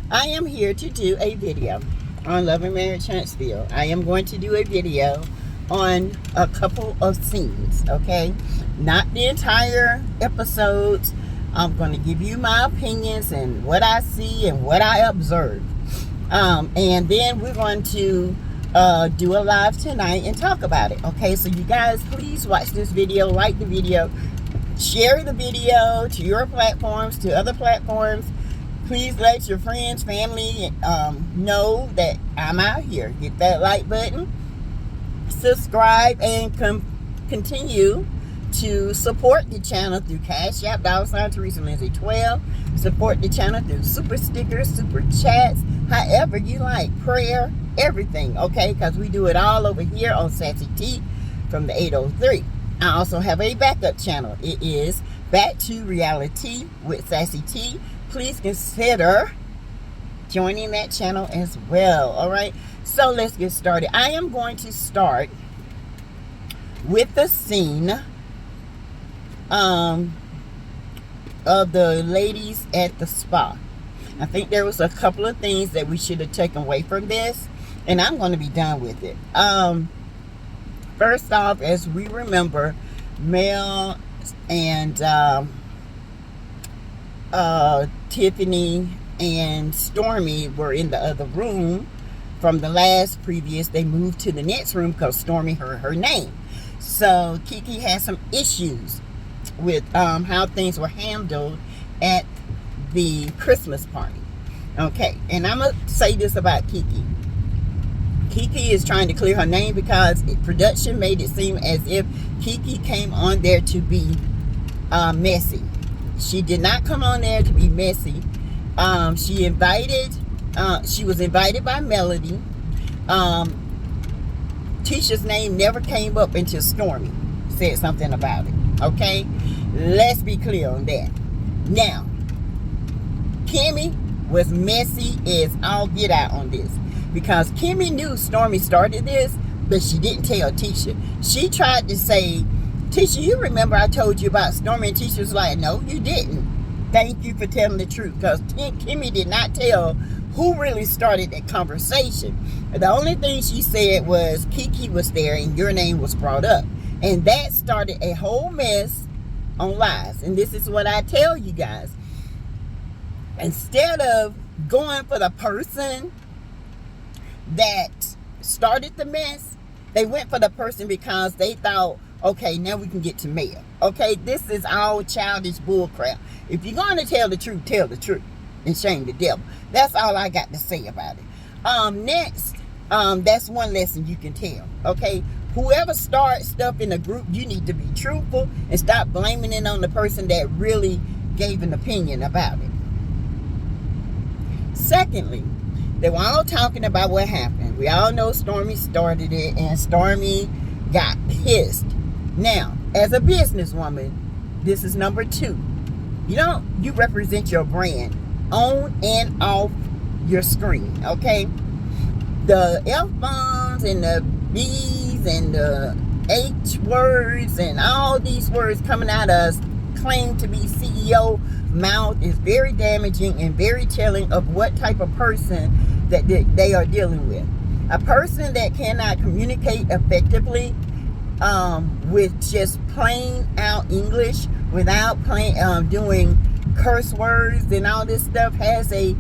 I am here to do a video on Love and Marriage Huntsville. I am going to do a video on a couple of scenes, okay? Not the entire episodes. I'm going to give you my opinions and what I see and what I observe. And then we're going to do a live tonight and talk about it, okay? So you guys, please watch this video, like the video, share the video to your platforms, to other platforms. Please let your friends, family know that I'm out here. Hit that like button, subscribe, and continue to support the channel through Cash App, $Teresa Lindsay 12. Support the channel through super stickers, super chats, however you like, prayer, everything, okay? Because we do it all over here on Sassy T from the 803. I also have a backup channel. It is Back to Reality with Sassy T. Please consider joining that channel as well. All right, so let's get started. I am going to start with the scene of the ladies at the spa. I think there was a couple of things that we should have taken away from this, and I'm going to be done with it. First off, as we remember, Mel and Tiffany and Stormy were in the other room from the last previous. They moved to the next room because Stormy heard her name. So Kiki had some issues with how things were handled at the Christmas party. Okay, and I'm going to say this about Kiki. Kiki is trying to clear her name because production made it seem as if Kiki came on there to be messy. She did not come on there to be messy. She was invited by Melody. Tisha's name never came up until Stormy said something about it. Okay? Let's be clear on that. Now, Kimmy was messy as all get out on this. Because Kimmy knew Stormy started this, but she didn't tell Tisha. She tried to say, Tisha, you remember I told you about Stormy? And Tisha was like, no, you didn't. Thank you for telling the truth. Because Kimmy did not tell who really started that conversation. The only thing she said was Kiki was there and your name was brought up. And that started a whole mess on lies. And this is what I tell you guys. Instead of going for the person that started the mess, they went for the person because they thought, okay, now we can get to Mel. Okay, this is all childish bullcrap. If you're going to tell the truth and shame the devil. That's all I got to say about it. Next, that's one lesson you can tell. Okay, whoever starts stuff in a group, you need to be truthful and stop blaming it on the person that really gave an opinion about it. Secondly, they were all talking about what happened. We all know Stormy started it, and Stormy got pissed. Now, as a businesswoman, this is number 2. You represent your brand on and off your screen, okay? The F-bombs and the B's and the H words and all these words coming out of claim to be CEO mouth is very damaging and very telling of what type of person that they are dealing with. A person that cannot communicate effectively with just plain out English without doing curse words and all this stuff has a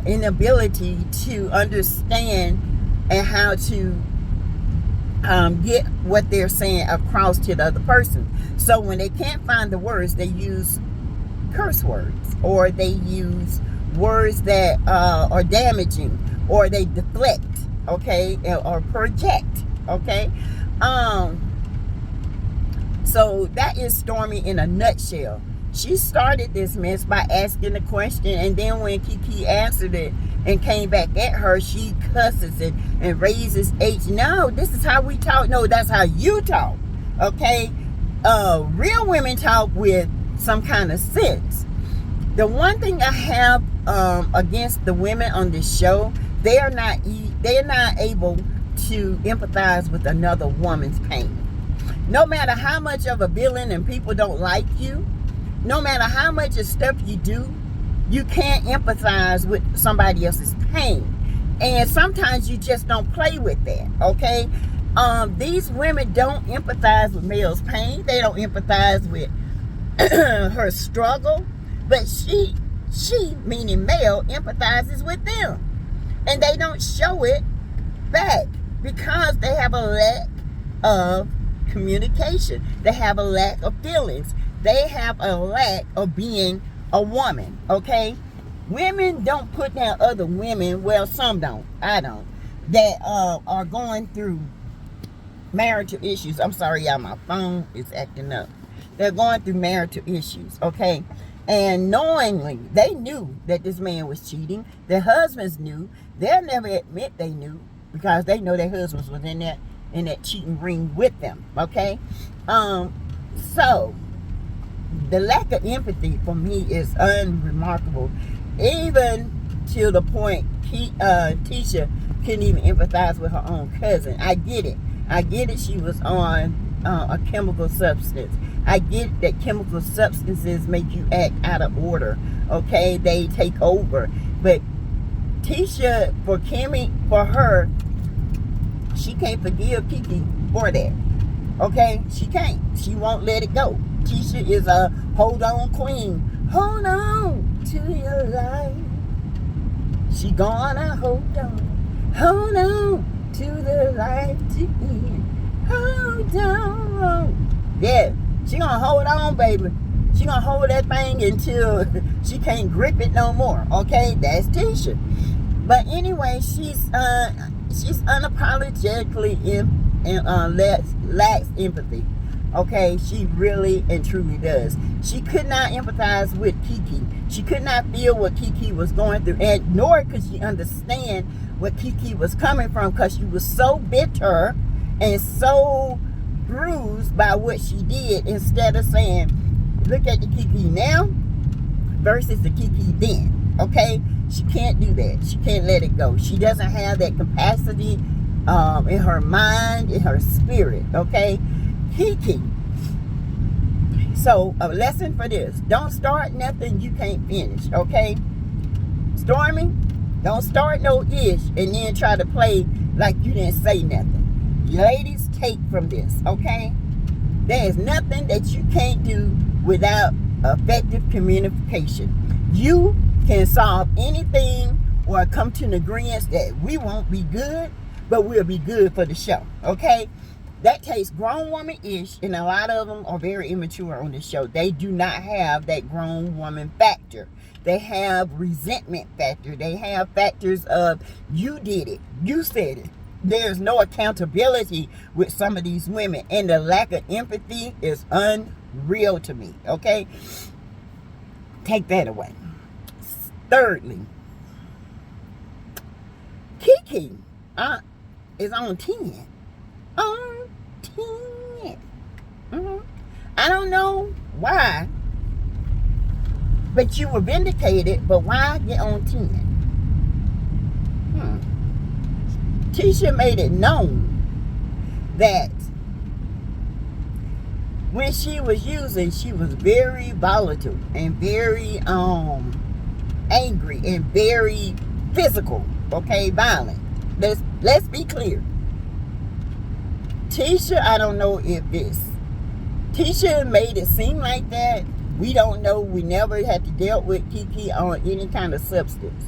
inability to understand and how to get what they're saying across to the other person. So when they can't find the words, they use curse words, or they use words that are damaging, or they deflect, okay, or project, okay. So that is Stormy in a nutshell. She started this mess by asking the question, and then when Kiki answered it and came back at her, she cusses it and raises H. No, this is how we talk. No, that's how you talk, okay. Real women talk with some kind of sense. The one thing I have against the women on this show, they are not able to empathize with another woman's pain. No matter how much of a villain and people don't like you, no matter how much of stuff you do, You can't empathize with somebody else's pain. And sometimes you just don't play with that, okay? These women don't empathize with Mel's pain. They don't empathize with her struggle. But she, meaning Mel, empathizes with them. And they don't show it back because they have a lack of communication. They have a lack of feelings. They have a lack of being a woman, okay? Women don't put down other women. Well, some don't. I don't. That are going through marital issues. I'm sorry, y'all. My phone is acting up. They're going through marital issues, okay? And knowingly, they knew that this man was cheating. Their husbands knew. They'll never admit they knew because they know their husbands was in that cheating ring with them, okay? So the lack of empathy for me is unremarkable. Even to the point Tisha couldn't even empathize with her own cousin. I get it. She was on a chemical substance. I get that chemical substances make you act out of order. Okay, they take over. But Tisha, for her, she can't forgive Kiki for that. Okay, she can't. She won't let it go. Tisha is a hold on queen. Hold on to your life. She gonna hold on to the life to end. Hold on. Yeah, she gonna hold on, baby. She gonna hold that thing until she can't grip it no more. Okay, that's Tisha. But anyway, she's unapologetically lacks empathy. Okay, she really and truly does. She could not empathize with Kiki. She could not feel what Kiki was going through, and nor could she understand what Kiki was coming from, because she was so bitter and so bruised by what she did, instead of saying, look at the Kiki now versus the Kiki then. Okay, she can't do that. She can't let it go. She doesn't have that capacity in her mind, in her spirit. Okay, Kiki. So a lesson for this: don't start nothing you can't finish. Okay, Stormy, don't start no ish and then try to play like you didn't say nothing. Ladies, take from this. Okay, there is nothing that you can't do without effective communication. You can solve anything or come to an agreement that we won't be good, but we'll be good for the show. Okay, that takes grown woman-ish, and a lot of them are very immature on this show. They do not have that grown woman factor. They have resentment factor. They have factors of, you did it, you said it. There's no accountability with some of these women, and the lack of empathy is unreal to me. Okay, take that away. Thirdly, Kiki is on 10. On 10. I don't know why, but you were vindicated, but why get on 10? Tisha made it known that when she was using, she was very volatile and very angry and very physical. Okay, violent. Let's be clear. Tisha, I don't know if Tisha made it seem like that. We don't know. We never had to deal with Kiki on any kind of substance.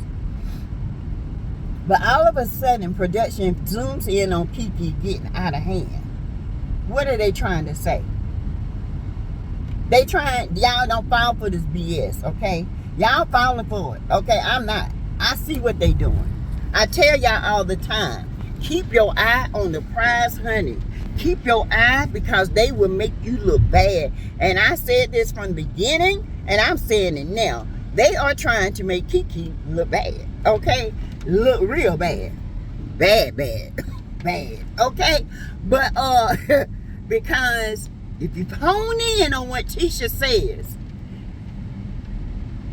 But all of a sudden, production zooms in on Kiki getting out of hand. What are they trying to say? Y'all don't fall for this BS, okay? Y'all falling for it, okay? I'm not. I see what they doing. I tell y'all all the time, keep your eye on the prize, honey. Keep your eye, because they will make you look bad. And I said this from the beginning, and I'm saying it now. They are trying to make Kiki look bad, okay? Look real bad. Bad. Bad, okay? But, because if you hone in on what Tisha says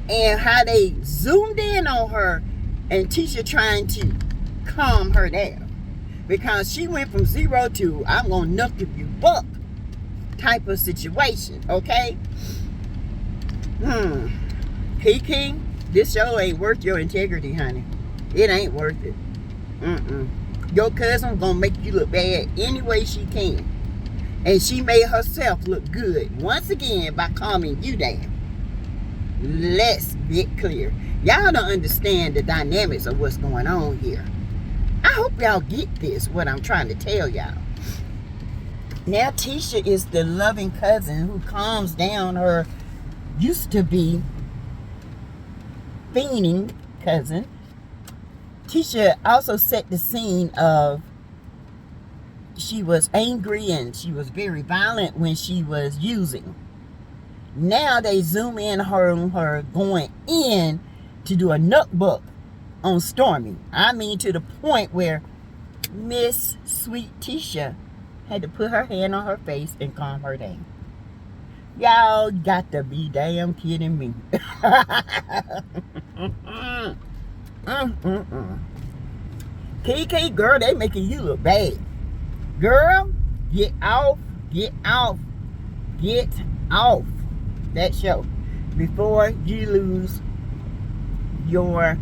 and how they zoomed in on her, and Tisha trying to calm her down, because she went from 0 to I'm gonna knuck if you buck type of situation. Okay, Kiki, This show ain't worth your integrity, honey. It ain't worth it. Your cousin gonna make you look bad any way she can. And she made herself look good once again by calming you down. Let's get clear. Y'all don't understand the dynamics of what's going on here. I hope y'all get this, what I'm trying to tell y'all. Now Tisha is the loving cousin who calms down her used to be fiending cousin. Tisha also set the scene of she was angry and she was very violent when she was using. Now they zoom in on her going in to do a nutbuck on Stormy. I mean, to the point where Miss Sweet Tisha had to put her hand on her face and calm her down. Y'all got to be damn kidding me. Kiki, girl, they making you look bad. Girl, get off that show before you lose your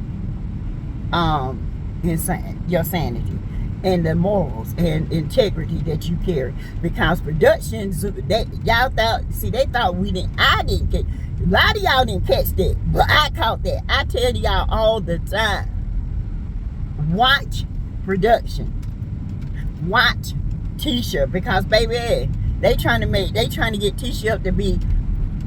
sanity and the morals and integrity that you carry. Because productions, they thought I didn't catch. A lot of y'all didn't catch that, but I caught that. I tell y'all all the time, watch production, watch Tisha, because baby, they trying to get Tisha up to be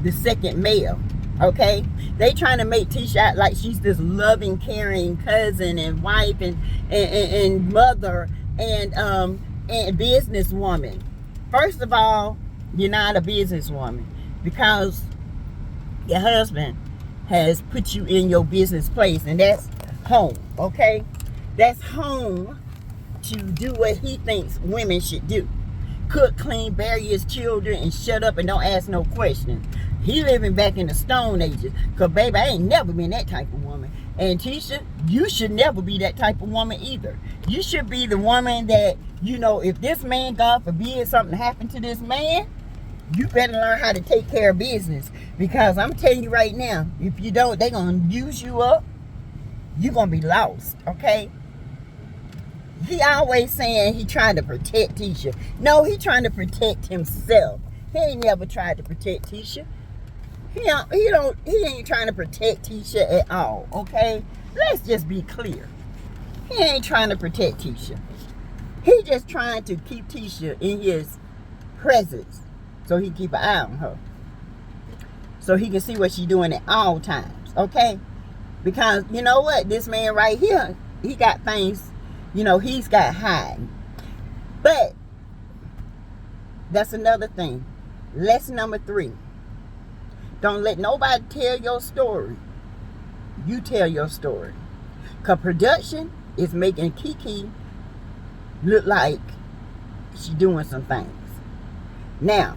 the second male. Okay, they trying to make Tisha out like she's this loving, caring cousin and wife and mother and businesswoman. First of all, you're not a businesswoman, because your husband has put you in your business place, and that's home. Okay, that's home to do what he thinks women should do: cook, clean, bury his children, and shut up and don't ask no questions. He living back in the Stone Ages. Because, baby, I ain't never been that type of woman. And Tisha, you should never be that type of woman either. You should be the woman that, if this man, God forbid, something happened to this man, you better learn how to take care of business. Because I'm telling you right now, if you don't, they're going to use you up. You're going to be lost, okay? He always saying he trying to protect Tisha. No, he trying to protect himself. He ain't never tried to protect Tisha. He ain't trying to protect Tisha at all, okay? Let's just be clear. He ain't trying to protect Tisha. He just trying to keep Tisha in his presence so he can keep an eye on her. So he can see what she's doing at all times, okay? Because, you know what? This man right here, he got things, he's got hiding. But that's another thing. Lesson number 3. Don't let nobody tell your story. You tell your story. Because production is making Kiki look like she's doing some things. Now,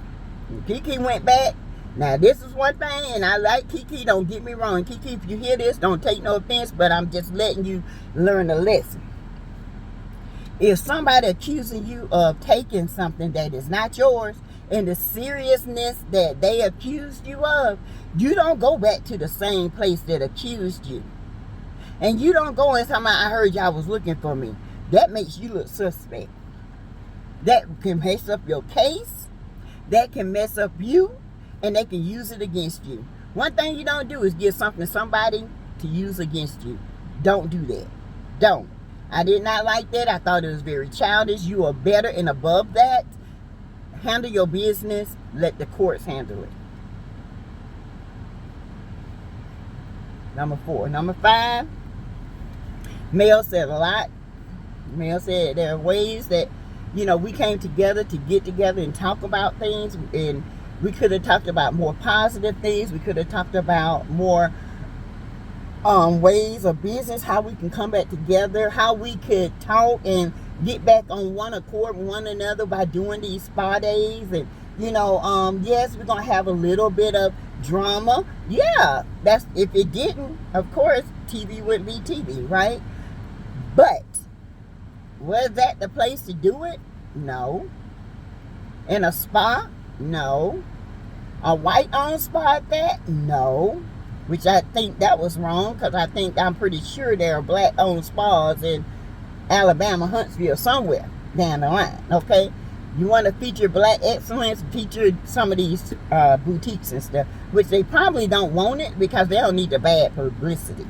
Kiki went back. Now, this is one thing, and I like Kiki. Don't get me wrong. Kiki, if you hear this, don't take no offense, but I'm just letting you learn a lesson. If somebody accusing you of taking something that is not yours, and the seriousness that they accused you of, you don't go back to the same place that accused you. And you don't go and tell me, I heard y'all was looking for me. That makes you look suspect. That can mess up your case. That can mess up you. And they can use it against you. One thing you don't do is give something to somebody to use against you. Don't do that. Don't. I did not like that. I thought it was very childish. You are better and above that. Handle your business. Let the courts handle it. Number 4. Number 5. Mel said a lot. Mel said there are ways that, we came together to get together and talk about things. And we could have talked about more positive things. We could have talked about more ways of business, how we can come back together, how we could talk and get back on one accord with one another by doing these spa days. And yes, we're gonna have a little bit of drama. Yeah, that's, if it didn't, of course TV wouldn't be TV, right? But was that the place to do it? No. In a spa? No. A white owned spa at that? No. which I think that was wrong, because I'm pretty sure there are black-owned spas in Alabama, Huntsville, somewhere down the line, okay? You want to feature black excellence, feature some of these boutiques and stuff, which they probably don't want it because they don't need the bad publicity.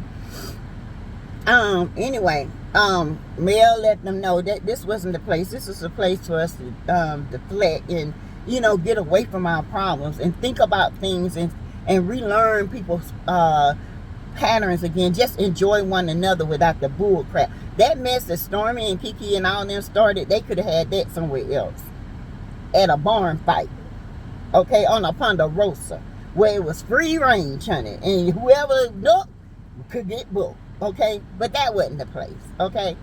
Anyway, Mel let them know that this wasn't the place. This was a place for us to deflect and, you know, get away from our problems and think about things and relearn people's patterns again. Just enjoy one another without the bull crap. That mess that Stormy and Kiki and all them started, they could have had that somewhere else. At a barn fight, okay, on a Ponderosa, where it was free range, honey, and whoever looked could get booked, okay? But that wasn't the place, okay?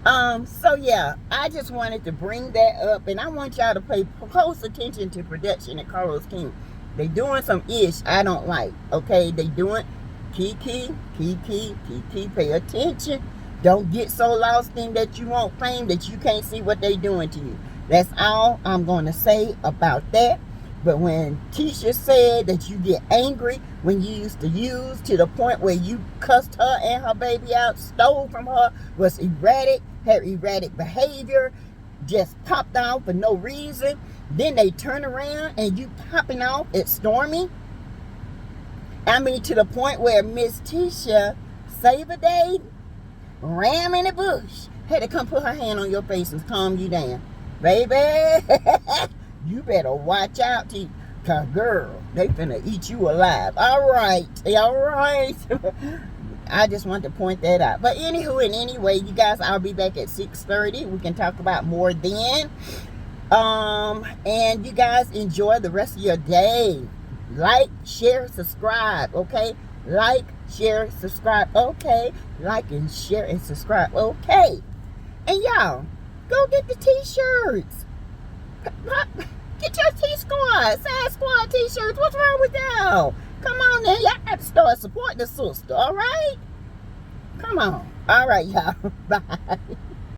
So yeah, I just wanted to bring that up, and I want y'all to pay close attention to production at Carlos King. They doing some ish I don't like, okay? They doing Kiki, pay attention. Don't get so lost in that you want fame that you can't see what they doing to you. That's all I'm going to say about that. But when Tisha said that you get angry when you used to use to the point where you cussed her and her baby out, stole from her, was erratic, had erratic behavior, just popped off for no reason, then they turn around and you popping off at Stormy. I mean, to the point where Miss Tisha saved a day, ram in the bush, had to come put her hand on your face and calm you down. Baby, you better watch out, cause girl, they finna eat you alive. All right. I just want to point that out. But anywho, and anyway, you guys, I'll be back at 6:30. We can talk about more then. And you guys enjoy the rest of your day. Like, share, subscribe, okay? Like, share, subscribe, okay? Like and share and subscribe, okay? And y'all, go get the t-shirts. Get your T-Squad, Sass Squad t-shirts. What's wrong with y'all? Come on now. Y'all got to start supporting the sister, all right? Come on. All right, y'all. Bye.